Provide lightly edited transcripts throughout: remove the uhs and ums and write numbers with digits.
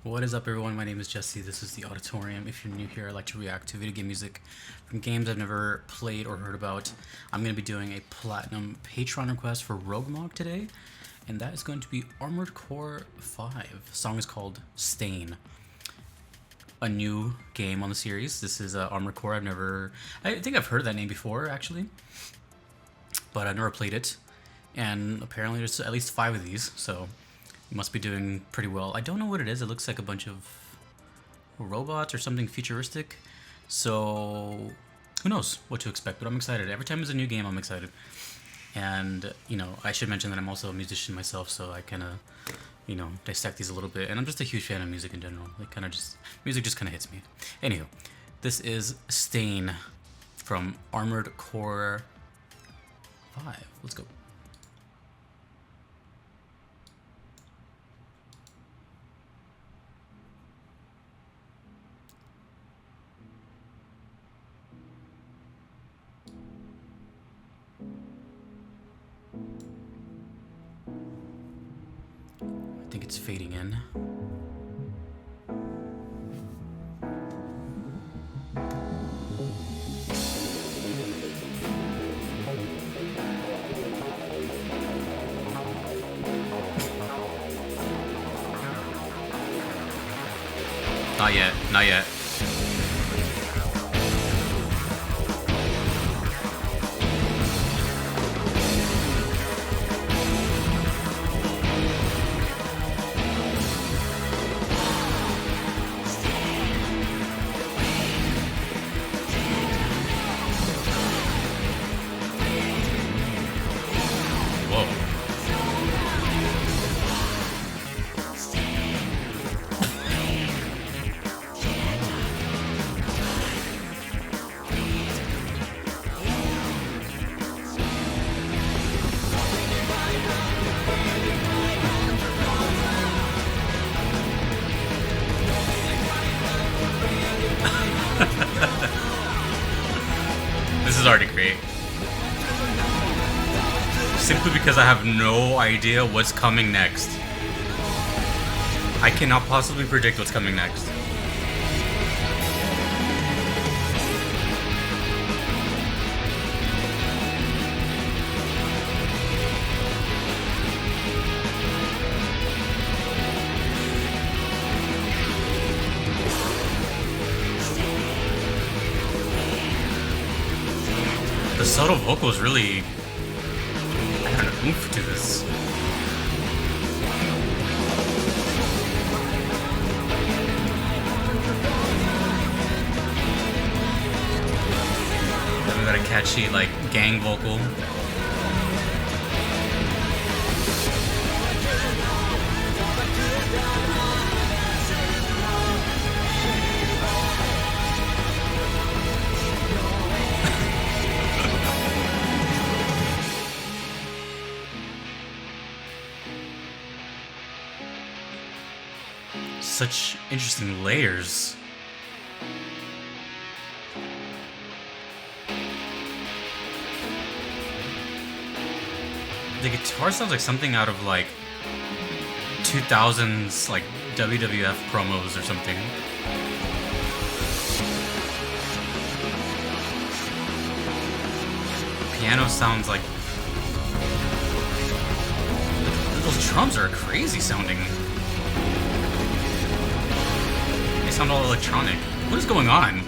What is up, everyone? My name is Jesse. This is the Auditorium. If you're new here, I like to react to video game music from games I've never played or heard about. I'm going to be doing a platinum Patreon request for Roguemog today, and that is going to be Armored Core 5. The song is called Stain. A new game on the series. This is Armored Core. I think I've heard that name before, actually, but I've never played it. And apparently there's at least 5 of these, so it must be doing pretty well. I don't know what it is. It looks like a bunch of robots or something futuristic. So who knows what to expect, but I'm excited. Every time there's a new game, I'm excited. And, I should mention that I'm also a musician myself, so I kind of, dissect these a little bit. And I'm just a huge fan of music in general. Music just kind of hits me. Anywho, this is Stain from Armored Core 5. Let's go. I think it's fading in. Not yet, not yet. This is already great. Simply because I have no idea what's coming next. I cannot possibly predict what's coming next. The subtle vocals really add an oomph to this. Then we got a catchy, gang vocal. Such interesting layers. The guitar sounds like something out of 2000s WWF promos or something. Piano sounds like those drums are crazy sounding. They sound all electronic. What is going on?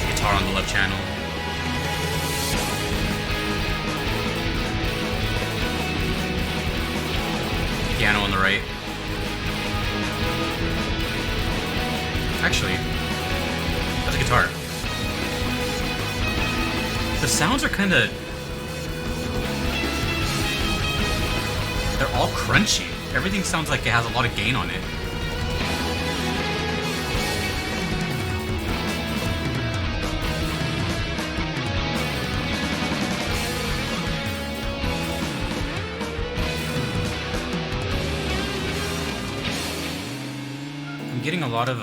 Guitar on the left channel. Piano on the right. Actually, that's a guitar. The sounds are kind of all crunchy. Everything sounds like it has a lot of gain on it. I'm getting a lot of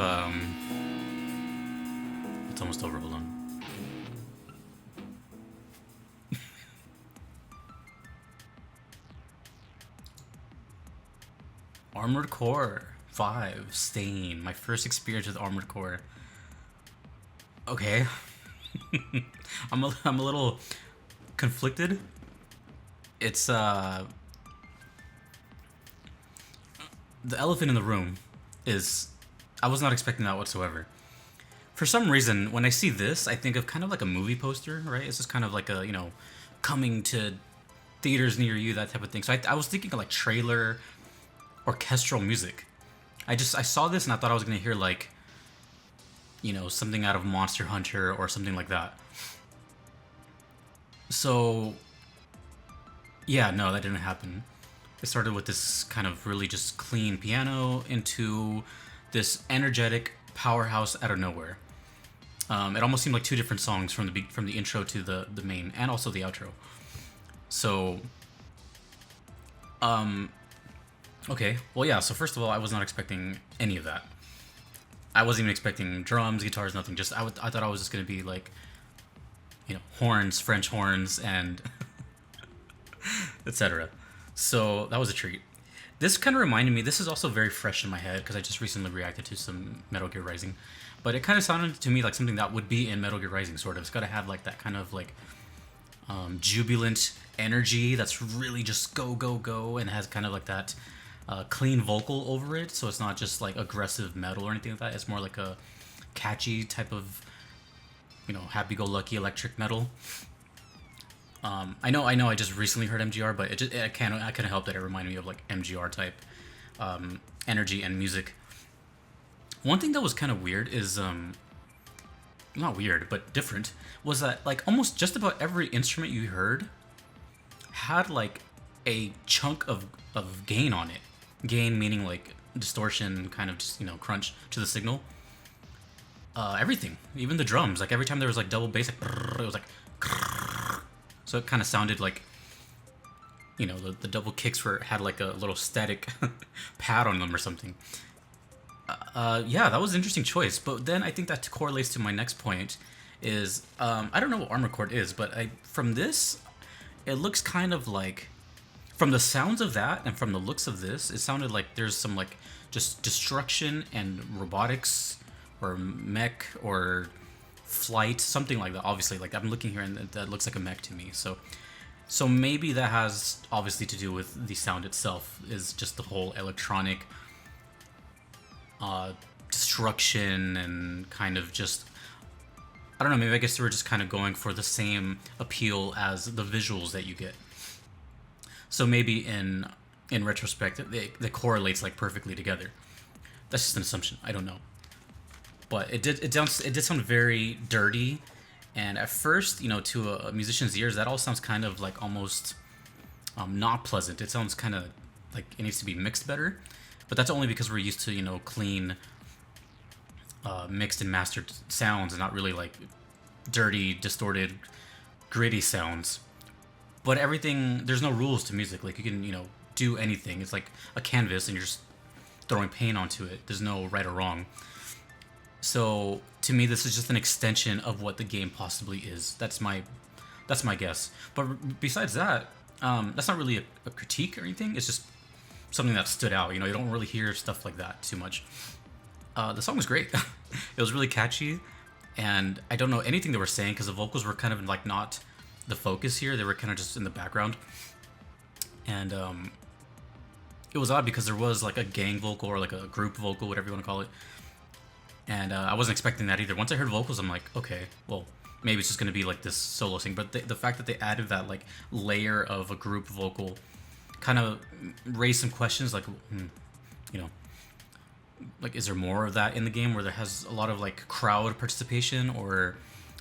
it's almost over, hold on. Armored Core 5, Stain. My first experience with Armored Core. Okay. I'm a little conflicted. It's the elephant in the room is I was not expecting that whatsoever. For some reason, when I see this, I think of kind of like a movie poster, right? It's just kind of like a, coming to theaters near you, that type of thing. So I was thinking of like trailer, orchestral music. I saw this and I thought I was gonna hear like, something out of Monster Hunter or something like that. So, yeah, no, that didn't happen. It started with this kind of really just clean piano into this energetic powerhouse out of nowhere. It almost seemed like two different songs from the intro to the main and also the outro. So, okay, well, yeah. So first of all, I was not expecting any of that. I wasn't even expecting drums, guitars, nothing. Just I thought I was just gonna be like, horns, French horns, and etc. So that was a treat. This kind of reminded me. This is also very fresh in my head because I just recently reacted to some Metal Gear Rising, but it kind of sounded to me like something that would be in Metal Gear Rising. Sort of. It's got to have like that kind of like jubilant energy that's really just go go go, and has kind of like that clean vocal over it. So it's not just like aggressive metal or anything like that. It's more like a catchy type of happy-go-lucky electric metal. I know. I just recently heard MGR, but I couldn't help that it reminded me of like MGR type energy and music. One thing that was kind of weird is not weird, but different, was that like almost just about every instrument you heard had like a chunk of gain on it. Gain meaning like distortion, kind of just crunch to the signal. Everything, even the drums, like every time there was like double bass, like, it was like, so it kind of sounded like, the double kicks had like a little static pad on them or something. Yeah, that was an interesting choice. But then I think that correlates to my next point is, I don't know what Armored Core is, but from this, it looks kind of like, from the sounds of that and from the looks of this, it sounded like there's some like just destruction and robotics or mech or flight, something like that. Obviously, like I'm looking here and that looks like a mech to me. So maybe that has obviously to do with the sound itself, is just the whole electronic destruction and kind of just, I don't know, maybe I guess they were just kind of going for the same appeal as the visuals that you get. So maybe in retrospect, it correlates like perfectly together. That's just an assumption. I don't know. But it did sound very dirty, and at first, to a musician's ears, that all sounds kind of like almost not pleasant. It sounds kind of like it needs to be mixed better, but that's only because we're used to clean, mixed and mastered sounds, and not really like dirty, distorted, gritty sounds. But everything, there's no rules to music. Like you can do anything. It's like a canvas, and you're just throwing paint onto it. There's no right or wrong. So to me, this is just an extension of what the game possibly is. That's my guess. But besides that, that's not really a critique or anything. It's just something that stood out. You don't really hear stuff like that too much. The song was great. It was really catchy, and I don't know anything they were saying because the vocals were kind of like not the focus here. They were kind of just in the background, and it was odd because there was like a gang vocal or like a group vocal, whatever you want to call it. And I wasn't expecting that either. Once I heard vocals, I'm like, okay, well, maybe it's just going to be like this solo thing. But the fact that they added that like layer of a group vocal kind of raised some questions, like, like, is there more of that in the game where there has a lot of like crowd participation, or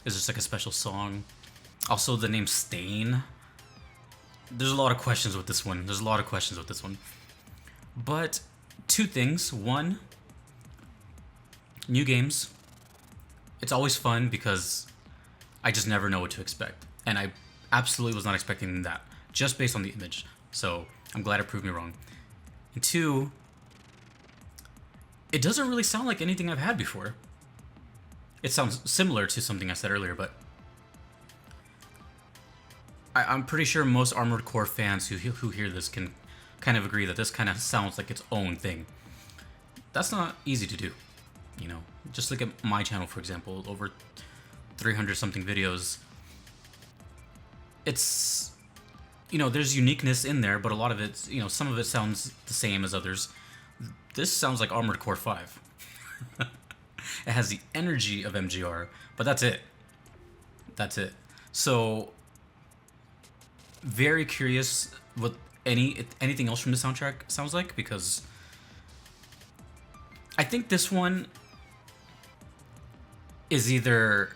is this like a special song? Also, the name Stain. there's a lot of questions with this one. There's a lot of questions with this one. But two things. One, new games. It's always fun because I just never know what to expect. And I absolutely was not expecting that, just based on the image. So I'm glad it proved me wrong. And two, it doesn't really sound like anything I've had before. It sounds similar to something I said earlier, but I'm pretty sure most Armored Core fans who hear this can kind of agree that this kind of sounds like its own thing. That's not easy to do, you know. Just look at my channel, for example, over 300 something videos. It's, you know, there's uniqueness in there, but a lot of it, you know, some of it sounds the same as others. This sounds like Armored Core 5. It has the energy of MGR, but that's it. That's it. So, very curious what anything else from the soundtrack sounds like, because I think this one is either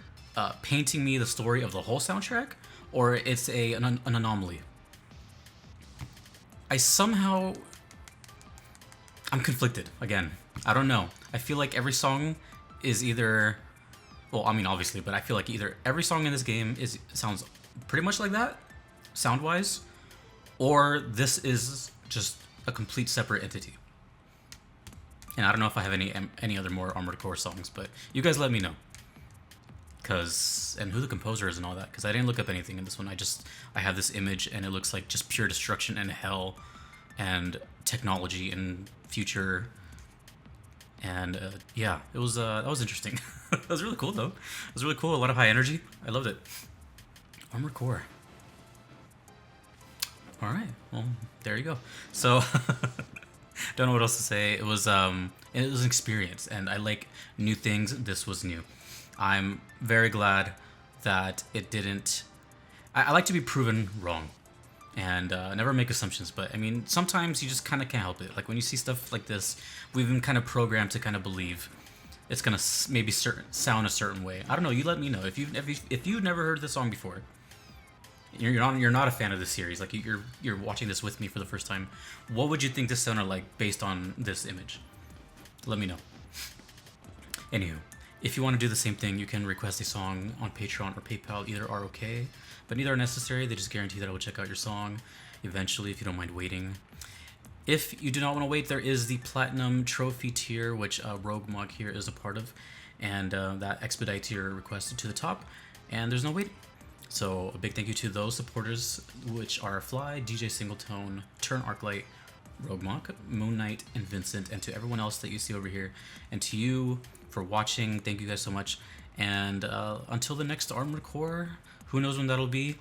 painting me the story of the whole soundtrack, or it's an anomaly. I'm conflicted again. I don't know. I feel like every song is either, well, I mean obviously, but I feel like either every song in this game sounds pretty much like that, sound-wise, or this is just a complete separate entity. And I don't know if I have any other more Armored Core songs, but you guys let me know. And who the composer is and all that, because I didn't look up anything in this one. I have this image and it looks like just pure destruction and hell and technology and future. And yeah, that was interesting. That was really cool though. It was really cool. A lot of high energy. I loved it. Armored Core. All right. Well, there you go. So don't know what else to say. It was an experience, and I like new things. This was new. I'm very glad that it didn't. I like to be proven wrong, and never make assumptions. But I mean, sometimes you just kind of can't help it. Like when you see stuff like this, we've been kind of programmed to kind of believe it's gonna maybe sound a certain way. I don't know. You let me know if you've never heard this song before. You're not a fan of this series. Like you're watching this with me for the first time. What would you think this sounded like based on this image? Let me know. Anywho, if you want to do the same thing, you can request a song on Patreon or PayPal. Either are okay, but neither are necessary. They just guarantee that I will check out your song eventually if you don't mind waiting. If you do not want to wait, there is the Platinum Trophy tier, which RogueMog here is a part of, and that expedite tier requested to the top, and there's no waiting. So a big thank you to those supporters, which are Fly, DJ Singletone, Turn Arclight, RogueMog, Moon Knight, and Vincent, and to everyone else that you see over here, and to you for watching. Thank you guys so much. And until the next Armored Core, who knows when that'll be,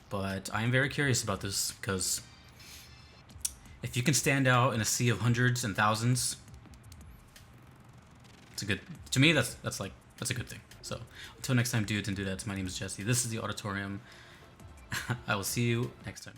but I am very curious about this, because if you can stand out in a sea of hundreds and thousands, it's a good, to me that's a good thing. So until next time, dudes and dudettes, my name is Jesse. This is the Auditorium. I will see you next time.